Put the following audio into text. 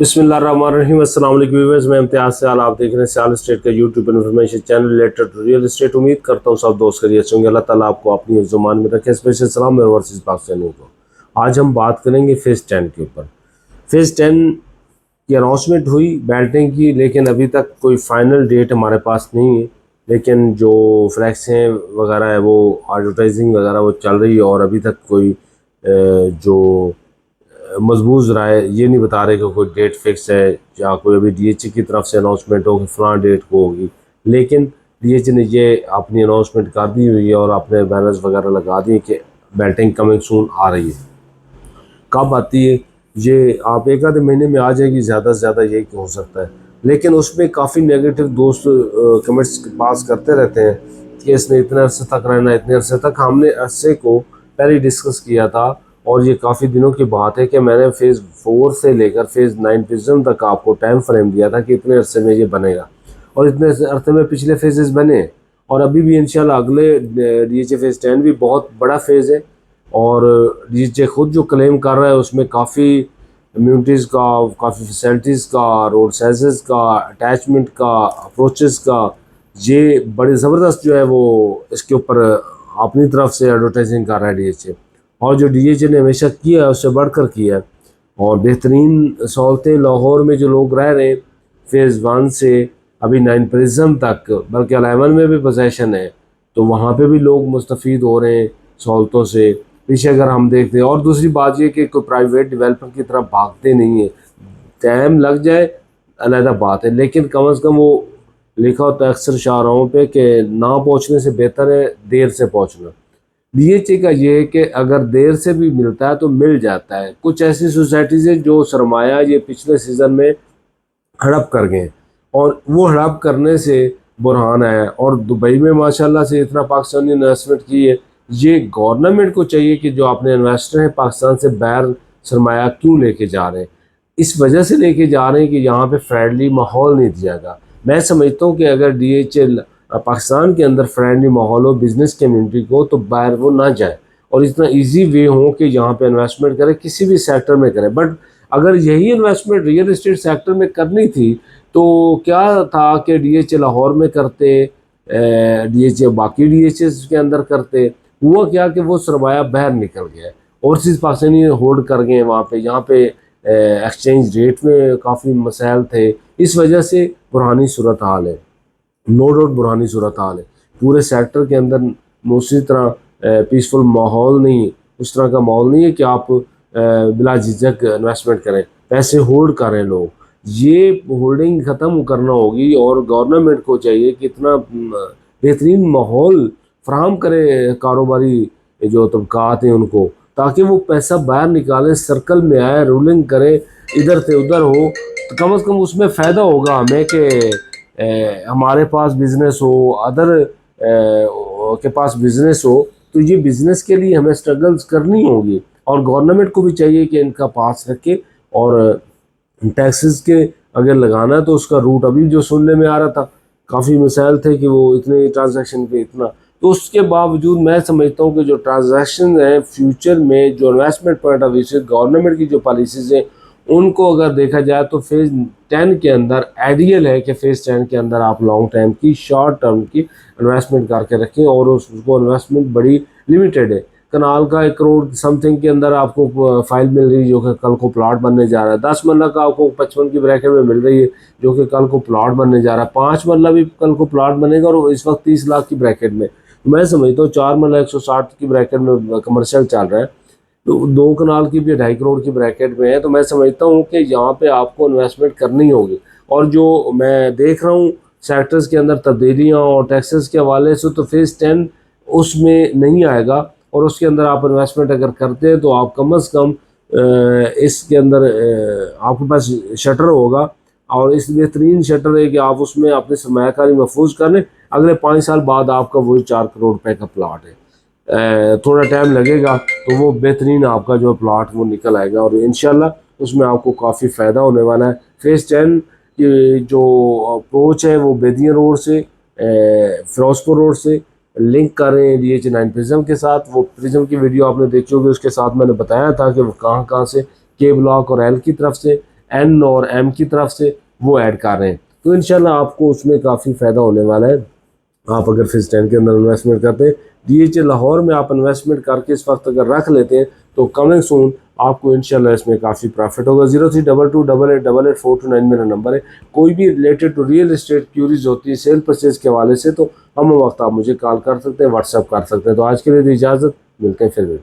बिस्मिल्लाहिर्रहमानिर्रहीम। अस्सलाम वालेकुम व्यूअर्स, मैं इम्तियाज़ सियाल, आप देख रहे हैं सियाल स्टेट का YouTube information channel related to real estate. उम्मीद करता हूँ सब दोस्त खैरियत से होंगे। अल्लाह ताला आपको अपनी हिफ्ज़-ओ-मान में रखे। स्पेशल सलाम मेरे ओवरसीज़ पाकिस्तानियों को। आज हम बात करेंगे फ़ेज़ 10 के ऊपर। फ़ेज़ 10 की अनाउंसमेंट हुई बेल्टिंग की, लेकिन अभी तक कोई फाइनल डेट हमारे पास नहीं है। लेकिन जो फ्लैक्सें वगैरह है वो एडवर्टाइजिंग वगैरह वो चल रही है, और अभी तक कोई जो मजबूत राय ये नहीं बता रहे कि कोई डेट फिक्स है या कोई अभी डीएचए की तरफ से अनाउंसमेंट हो कि फ़लाँ डेट को होगी। लेकिन डीएचए ने ये अपनी अनाउंसमेंट कर दी हुई है और अपने बैनर्स वगैरह लगा दिए कि बेल्टिंग कमिंग सून आ रही है। कब आती है ये आप एक आधे महीने में आ जाएगी, ज़्यादा से ज़्यादा यही हो सकता है। लेकिन उसमें काफ़ी नेगेटिव दोस्त कमेंट्स पास करते रहते हैं कि इसने इतने अरसे तक रहना, इतने अरसे तक। हमने अरसे को पहले डिस्कस किया था, और ये काफ़ी दिनों की बात है कि मैंने फ़ेज़ 4 से लेकर फ़ेज़ 9 प्रिज्म तक आपको टाइम फ्रेम दिया था कि इतने अरसे में ये बनेगा, और इतने अरसे में पिछले फेजेस बने। और अभी भी इंशाल्लाह अगले डीएचए फ़ेज़ 10 भी बहुत बड़ा फेज़ है, और डीएचए खुद जो क्लेम कर रहा है उसमें काफ़ी इम्यूनिटीज़ का, काफ़ी फैसिलिटीज़ का, रोड साइजेस का, अटैचमेंट का, अप्रोचेस का, ये बड़ी ज़बरदस्त जो है वो इसके ऊपर अपनी तरफ से एडवर्टाइजिंग कर रहा है डीएचए। और जो डीएचए ने हमेशा किया है उससे बढ़कर किया है, और बेहतरीन सहूलतें लाहौर में जो लोग रह रहे हैं फ़ेज़ 1 से अभी 9 प्रिज्म तक, बल्कि 11 में भी पोजेशन है, तो वहाँ पे भी लोग मुस्तफ़ीद हो रहे हैं सहूलतों से। पीछे अगर हम देखते हैं, और दूसरी बात ये कि कोई प्राइवेट डेवलपर की तरफ भागते नहीं है। टाइम लग जाए अलग बात है, लेकिन कम से कम वो लिखा होता है अक्सर शाहराहों पे कि ना पहुँचने से बेहतर है देर से पहुँचना। डीएचए का ये है कि अगर देर से भी मिलता है तो मिल जाता है। कुछ ऐसी सोसाइटीज़ है जो सरमाया ये पिछले सीज़न में हड़प कर गए, और वो हड़प करने से बुरहान है। और दुबई में माशाल्लाह से इतना पाकिस्तानी इन्वेस्टमेंट की है। ये गवर्नमेंट को चाहिए कि जो अपने इन्वेस्टर हैं पाकिस्तान से बाहर सरमाया क्यों लेके जा रहे हैं, इस वजह से लेके जा रहे हैं कि यहाँ पे फ्रेंडली माहौल नहीं दिया जाएगा। मैं समझता हूँ कि अगर डीएचए पाकिस्तान के अंदर फ्रेंडली माहौल हो बिज़नेस कम्युनिटी को, तो बाहर वो ना जाए, और इतना इजी वे हो कि यहाँ पे इन्वेस्टमेंट करे, किसी भी सेक्टर में करे। बट अगर यही इन्वेस्टमेंट रियल इस्टेट सेक्टर में करनी थी तो क्या था कि डीएचए लाहौर में करते, डीएचए बाकी डीएचए के अंदर करते। हुआ क्या कि वो सरमाया बाहर निकल गया, ओवरसीज़ पाकिस्तानी होल्ड कर गए वहाँ पे। यहाँ पे एक्सचेंज रेट में काफ़ी मसाइल थे, इस वजह से बुरहानी सूरत हाल है। नो डाउट बुरहानी सूरत हाल है पूरे सेक्टर के अंदर। उसी तरह पीसफुल माहौल नहीं, उस तरह का माहौल नहीं है कि आप बिला झिझक इन्वेस्टमेंट करें, पैसे होल्ड करें लोग। ये होल्डिंग ख़त्म करना होगी, और गवर्नमेंट को चाहिए कि इतना बेहतरीन माहौल फराहम करे कारोबारी जो तबकात हैं उनको, ताकि वो पैसा बाहर निकालें, सर्कल में आए, रूलिंग करें, इधर से उधर हो, तो कम से कम उसमें फ़ायदा होगा हमें कि हमारे पास बिज़नेस हो, अदर के पास बिज़नेस हो। तो ये बिज़नेस के लिए हमें स्ट्रगल्स करनी होगी, और गवर्नमेंट को भी चाहिए कि इनका पास रखे। और टैक्सेस के अगर लगाना है तो उसका रूट अभी जो सुनने में आ रहा था, काफ़ी मिसाइल थे कि वो इतने ट्रांजैक्शन पे इतना, तो उसके बावजूद मैं समझता हूँ कि जो ट्रांजैक्शन हैं फ्यूचर में, जो इन्वेस्टमेंट पॉइंट ऑफ व्यू से गवर्नमेंट की जो पॉलिसीज़ हैं उनको अगर देखा जाए तो फ़ेज़ 10 के अंदर आइडियल है कि फ़ेज़ 10 के अंदर आप लॉन्ग टाइम की, शॉर्ट टर्म की इन्वेस्टमेंट करके रखें, और उसको इन्वेस्टमेंट बड़ी लिमिटेड है। कनाल का 1 करोड़ समथिंग के अंदर आपको फाइल मिल रही है जो कि कल को प्लाट बनने जा रहा है। 10 मरला का आपको 55 की ब्रैकेट में मिल रही है जो कि कल को प्लाट बनने जा रहा है। 5 मरला भी कल को प्लाट बनेगा, और इस वक्त 30 लाख की ब्रैकेट में। मैं समझता हूँ 4 मरला 160 की ब्रैकेट में कमर्शियल चल रहा है, तो 2 कनाल की भी 2.5 करोड़ की ब्रैकेट में है। तो मैं समझता हूँ कि यहाँ पे आपको इन्वेस्टमेंट करनी होगी। और जो मैं देख रहा हूँ सेक्टर्स के अंदर तब्दीलियाँ और टैक्सेस के हवाले से, तो फ़ेज़ 10 उसमें नहीं आएगा, और उसके अंदर आप इन्वेस्टमेंट अगर करते हैं तो आप कम से कम इसके अंदर आपके पास शटर होगा, और इस बेहतरीन शटर है कि आप उसमें अपनी सरमायाकारी महफूज कर लें। अगले 5 साल बाद आपका वही 4 करोड़ रुपए का प्लाट है। थोड़ा टाइम लगेगा तो वो बेहतरीन आपका जो प्लाट वो निकल आएगा, और इंशाल्लाह उसमें आपको काफ़ी फ़ायदा होने वाला है। फ़ेज़ 10 की जो अप्रोच है वो बेदिया रोड से, फिरोजपुर रोड से लिंक कर रहे हैं डीएचए 9 प्रिज्म के साथ। वो प्रिज्म की वीडियो आपने देखी होगी, उसके साथ मैंने बताया था कि वो कहाँ कहाँ से के ब्लॉक और एल की तरफ से N और M की तरफ से वो ऐड कर रहे हैं। तो इंशाल्लाह आपको उसमें काफ़ी फ़ायदा होने वाला है। आप अगर फिज 10 के अंदर इन्वेस्टमेंट करते हैं, DHA लाहौर में आप इन्वेस्टमेंट करके इस वक्त अगर रख लेते हैं तो कमिंग सून आपको इंशाल्लाह इसमें काफ़ी प्रॉफिट होगा। 0322888842 मेरा नंबर है। कोई भी related to real estate queries होती है सेल परचेज के हवाले से तो हम वक्त आप मुझे कॉल कर सकते हैं, व्हाट्सअप कर सकते हैं। तो आज के लिए इजाज़त, मिलते हैं फिर।